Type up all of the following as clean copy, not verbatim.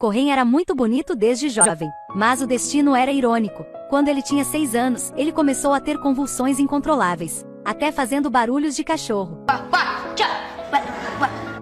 Corren era muito bonito desde jovem, mas o destino era irônico. Quando ele tinha 6 anos, ele começou a ter convulsões incontroláveis, até fazendo barulhos de cachorro.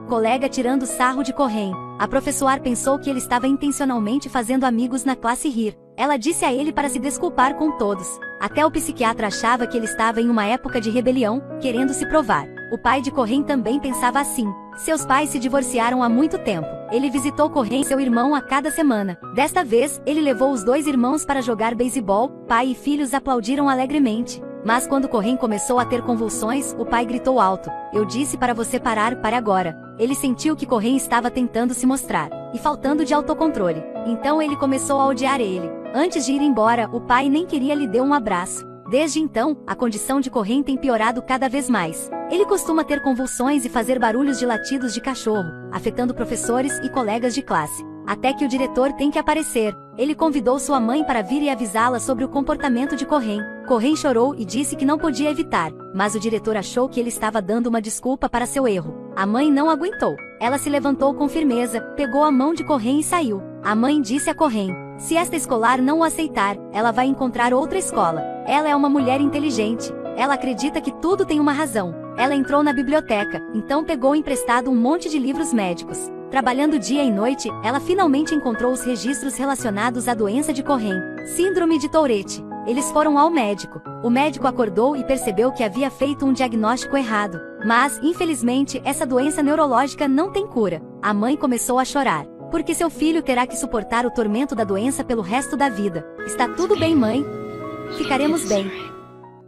Colega tirando sarro de Corren. A professora pensou que ele estava intencionalmente fazendo amigos na classe rir. Ela disse a ele para se desculpar com todos. Até o psiquiatra achava que ele estava em uma época de rebelião, querendo se provar. O pai de Corren também pensava assim. Seus pais se divorciaram há muito tempo. Ele visitou Corren e seu irmão a cada semana. Desta vez, ele levou os 2 irmãos para jogar beisebol. Pai e filhos aplaudiram alegremente. Mas quando Corren começou a ter convulsões, o pai gritou alto: "Eu disse para você parar, pare agora." Ele sentiu que Corren estava tentando se mostrar, e faltando de autocontrole. Então ele começou a odiar ele. Antes de ir embora, o pai nem queria lhe dar um abraço. Desde então, a condição de Corren tem piorado cada vez mais. Ele costuma ter convulsões e fazer barulhos de latidos de cachorro, afetando professores e colegas de classe. Até que o diretor tem que aparecer. Ele convidou sua mãe para vir e avisá-la sobre o comportamento de Corren. Corren chorou e disse que não podia evitar, mas o diretor achou que ele estava dando uma desculpa para seu erro. A mãe não aguentou. Ela se levantou com firmeza, pegou a mão de Corren e saiu. A mãe disse a Corren: "Se esta escolar não o aceitar, ela vai encontrar outra escola." Ela é uma mulher inteligente. Ela acredita que tudo tem uma razão. Ela entrou na biblioteca, então pegou emprestado um monte de livros médicos. Trabalhando dia e noite, ela finalmente encontrou os registros relacionados à doença de Corren, síndrome de Tourette. Eles foram ao médico. O médico acordou e percebeu que havia feito um diagnóstico errado. Mas, infelizmente, essa doença neurológica não tem cura. A mãe começou a chorar, porque seu filho terá que suportar o tormento da doença pelo resto da vida. "Está tudo bem, mãe? Ficaremos bem."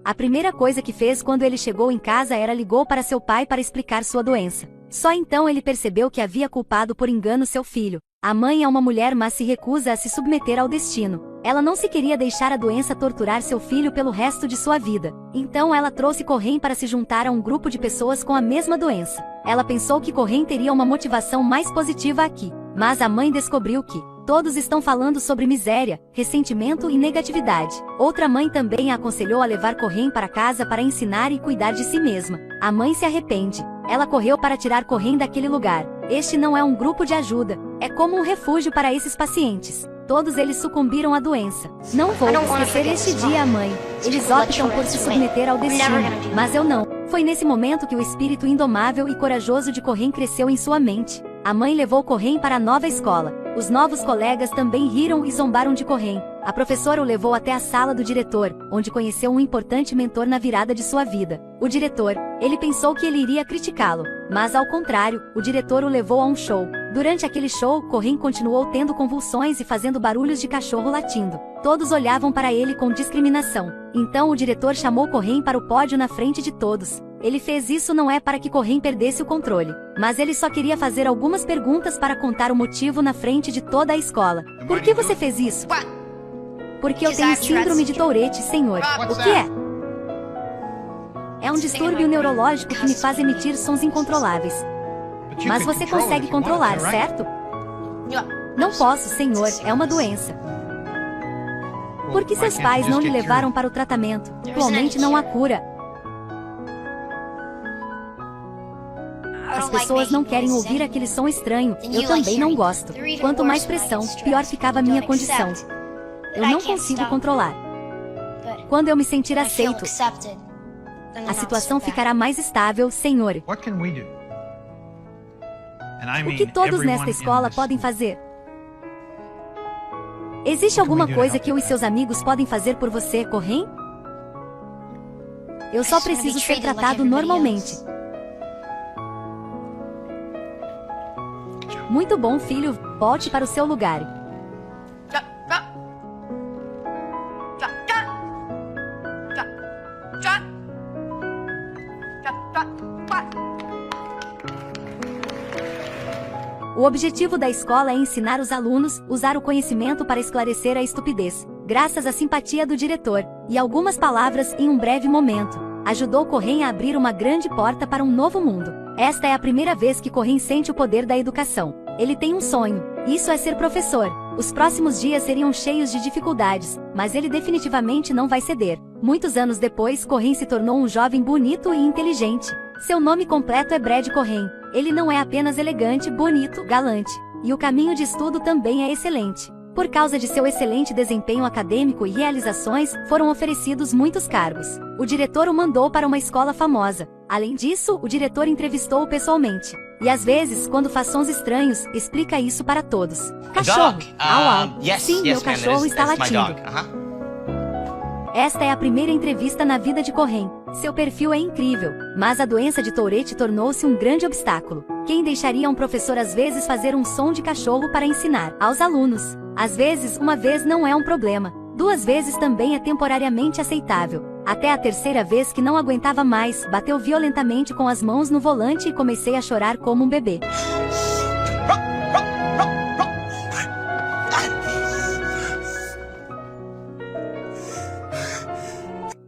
A primeira coisa que fez quando ele chegou em casa era ligou para seu pai para explicar sua doença. Só então ele percebeu que havia culpado por engano seu filho. A mãe é uma mulher, mas se recusa a se submeter ao destino. Ela não se queria deixar a doença torturar seu filho pelo resto de sua vida. Então ela trouxe Corren para se juntar a um grupo de pessoas com a mesma doença. Ela pensou que Corren teria uma motivação mais positiva aqui. Mas a mãe descobriu que todos estão falando sobre miséria, ressentimento e negatividade. Outra mãe também a aconselhou a levar Corren para casa para ensinar e cuidar de si mesma. A mãe se arrepende. Ela correu para tirar Corren daquele lugar. Este não é um grupo de ajuda. É como um refúgio para esses pacientes. Todos eles sucumbiram à doença. "Não vou esquecer este dia, mãe. Eles optam por se submeter ao destino, mas eu não." Foi nesse momento que o espírito indomável e corajoso de Corren cresceu em sua mente. A mãe levou Corren para a nova escola. Os novos colegas também riram e zombaram de Corren. A professora o levou até a sala do diretor, onde conheceu um importante mentor na virada de sua vida. O diretor, ele pensou que ele iria criticá-lo, mas ao contrário, o diretor o levou a um show. Durante aquele show, Corren continuou tendo convulsões e fazendo barulhos de cachorro latindo. Todos olhavam para ele com discriminação. Então o diretor chamou Corren para o pódio na frente de todos. Ele fez isso não é para que Corren perdesse o controle, mas ele só queria fazer algumas perguntas para contar o motivo na frente de toda a escola. "Por que você fez isso?" "Porque eu tenho síndrome de Tourette, senhor." "O que é?" "É um distúrbio neurológico que me faz emitir sons incontroláveis." "Mas você consegue controlar, certo?" "Não posso, senhor, é uma doença." "Por que seus pais não lhe levaram para o tratamento? Atualmente não há cura." "As pessoas não querem ouvir aquele som estranho. Eu também não gosto. Quanto mais pressão, pior ficava a minha condição. Eu não consigo controlar. Quando eu me sentir aceito, a situação ficará mais estável, senhor." O que todos nesta escola podem fazer? Existe alguma coisa que eu e seus amigos podem fazer por você, Corren? Eu só preciso ser tratado normalmente. Muito bom, filho. Volte para o seu lugar. O objetivo da escola é ensinar os alunos a usar o conhecimento para esclarecer a estupidez. Graças à simpatia do diretor e algumas palavras em um breve momento, ajudou Corren a abrir uma grande porta para um novo mundo. Esta é a primeira vez que Corren sente o poder da educação. Ele tem um sonho. Isso é ser professor. Os próximos dias seriam cheios de dificuldades, mas ele definitivamente não vai ceder. Muitos anos depois, Corren se tornou um jovem bonito e inteligente. Seu nome completo é Brad Corren. Ele não é apenas elegante, bonito, galante. e o caminho de estudo também é excelente. Por causa de seu excelente desempenho acadêmico e realizações, foram oferecidos muitos cargos. O diretor o mandou para uma escola famosa. Além disso, o diretor entrevistou-o pessoalmente. E às vezes, quando faz sons estranhos, explica isso para todos. Cachorro! Au, au! Sim, meu cachorro está latindo. Esta é a primeira entrevista na vida de Corren. Seu perfil é incrível, mas a doença de Tourette tornou-se um grande obstáculo. Quem deixaria um professor às vezes fazer um som de cachorro para ensinar aos alunos? Às vezes, uma vez não é um problema. 2 vezes também é temporariamente aceitável. Até a 3ª vez que não aguentava mais, bateu violentamente com as mãos no volante e comecei a chorar como um bebê.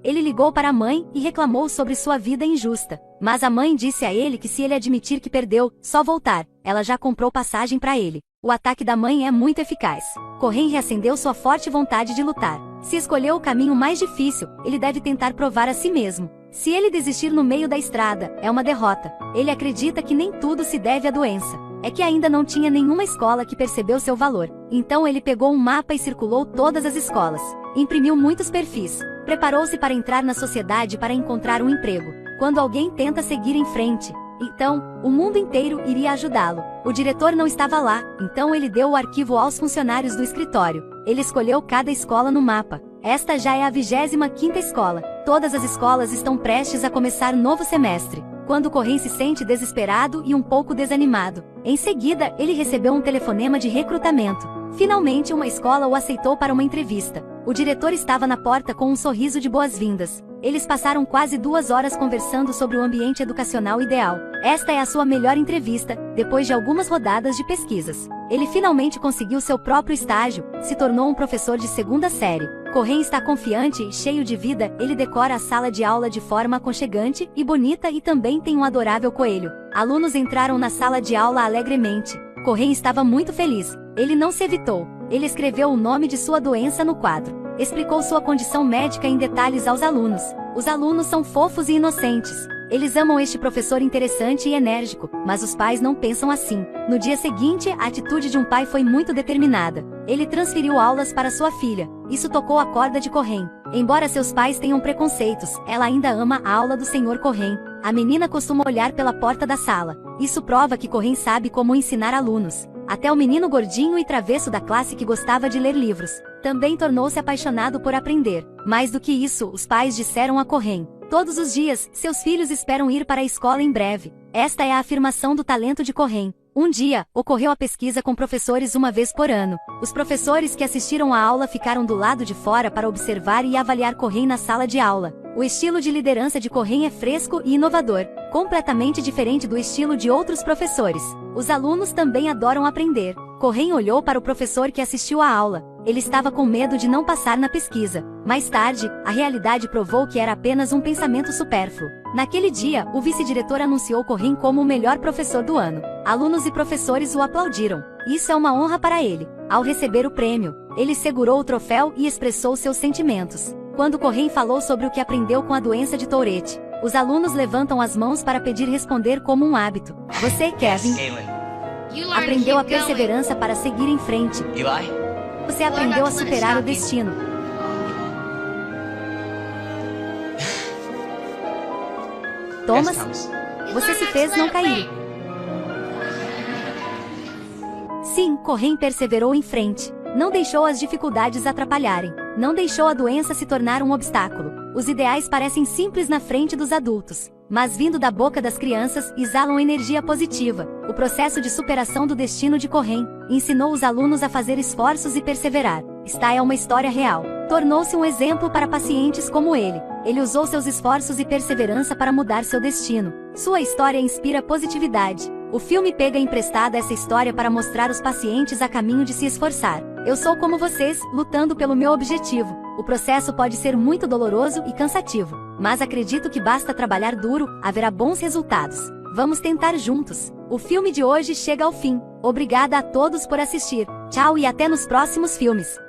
Ele ligou para a mãe e reclamou sobre sua vida injusta. Mas a mãe disse a ele que se ele admitir que perdeu, só voltar. Ela já comprou passagem para ele. O ataque da mãe é muito eficaz. Corren reacendeu sua forte vontade de lutar. Se escolheu o caminho mais difícil, ele deve tentar provar a si mesmo. Se ele desistir no meio da estrada, é uma derrota. Ele acredita que nem tudo se deve à doença. É que ainda não tinha nenhuma escola que percebeu seu valor. Então ele pegou um mapa e circulou todas as escolas. Imprimiu muitos perfis. Preparou-se para entrar na sociedade para encontrar um emprego. Quando alguém tenta seguir em frente, então, o mundo inteiro iria ajudá-lo. O diretor não estava lá, então ele deu o arquivo aos funcionários do escritório. Ele escolheu cada escola no mapa. Esta já é a 25ª escola. Todas as escolas estão prestes a começar novo semestre. Quando Corren se sente desesperado e um pouco desanimado. Em seguida, ele recebeu um telefonema de recrutamento. Finalmente, uma escola o aceitou para uma entrevista. O diretor estava na porta com um sorriso de boas-vindas. Eles passaram quase 2 horas conversando sobre o ambiente educacional ideal. Esta é a sua melhor entrevista, depois de algumas rodadas de pesquisas. Ele finalmente conseguiu seu próprio estágio, se tornou um professor de 2ª série. Corren está confiante e cheio de vida, ele decora a sala de aula de forma aconchegante e bonita e também tem um adorável coelho. Alunos entraram na sala de aula alegremente. Corren estava muito feliz. Ele não se evitou. Ele escreveu o nome de sua doença no quadro. Explicou sua condição médica em detalhes aos alunos. Os alunos são fofos e inocentes. Eles amam este professor interessante e enérgico, mas os pais não pensam assim. No dia seguinte, a atitude de um pai foi muito determinada. Ele transferiu aulas para sua filha. Isso tocou a corda de Corren. Embora seus pais tenham preconceitos, ela ainda ama a aula do Sr. Corren. A menina costuma olhar pela porta da sala. Isso prova que Corren sabe como ensinar alunos. Até o menino gordinho e travesso da classe que gostava de ler livros também tornou-se apaixonado por aprender. Mais do que isso, os pais disseram a Corren: todos os dias, seus filhos esperam ir para a escola em breve. Esta é a afirmação do talento de Corren. Um dia, ocorreu a pesquisa com professores uma vez por ano. Os professores que assistiram à aula ficaram do lado de fora para observar e avaliar Corren na sala de aula. O estilo de liderança de Corren é fresco e inovador, completamente diferente do estilo de outros professores. Os alunos também adoram aprender. Corren olhou para o professor que assistiu à aula. Ele estava com medo de não passar na pesquisa. Mais tarde, a realidade provou que era apenas um pensamento supérfluo. Naquele dia, o vice-diretor anunciou Corren como o melhor professor do ano. Alunos e professores o aplaudiram. Isso é uma honra para ele. Ao receber o prêmio, ele segurou o troféu e expressou seus sentimentos. Quando Corren falou sobre o que aprendeu com a doença de Tourette, os alunos levantam as mãos para pedir responder como um hábito. Você, Kevin, aprendeu a perseverança para seguir em frente. Você aprendeu a superar o destino. Thomas, você se fez não cair. Sim, Corren perseverou em frente. Não deixou as dificuldades atrapalharem. Não deixou a doença se tornar um obstáculo. Os ideais parecem simples na frente dos adultos, mas vindo da boca das crianças, exalam energia positiva. O processo de superação do destino de Corren ensinou os alunos a fazer esforços e perseverar. Esta é uma história real. Tornou-se um exemplo para pacientes como ele. Ele usou seus esforços e perseverança para mudar seu destino. Sua história inspira positividade. O filme pega emprestada essa história para mostrar os pacientes a caminho de se esforçar. Eu sou como vocês, lutando pelo meu objetivo. O processo pode ser muito doloroso e cansativo, mas acredito que basta trabalhar duro, haverá bons resultados. Vamos tentar juntos. O filme de hoje chega ao fim. Obrigada a todos por assistir. Tchau e até nos próximos filmes.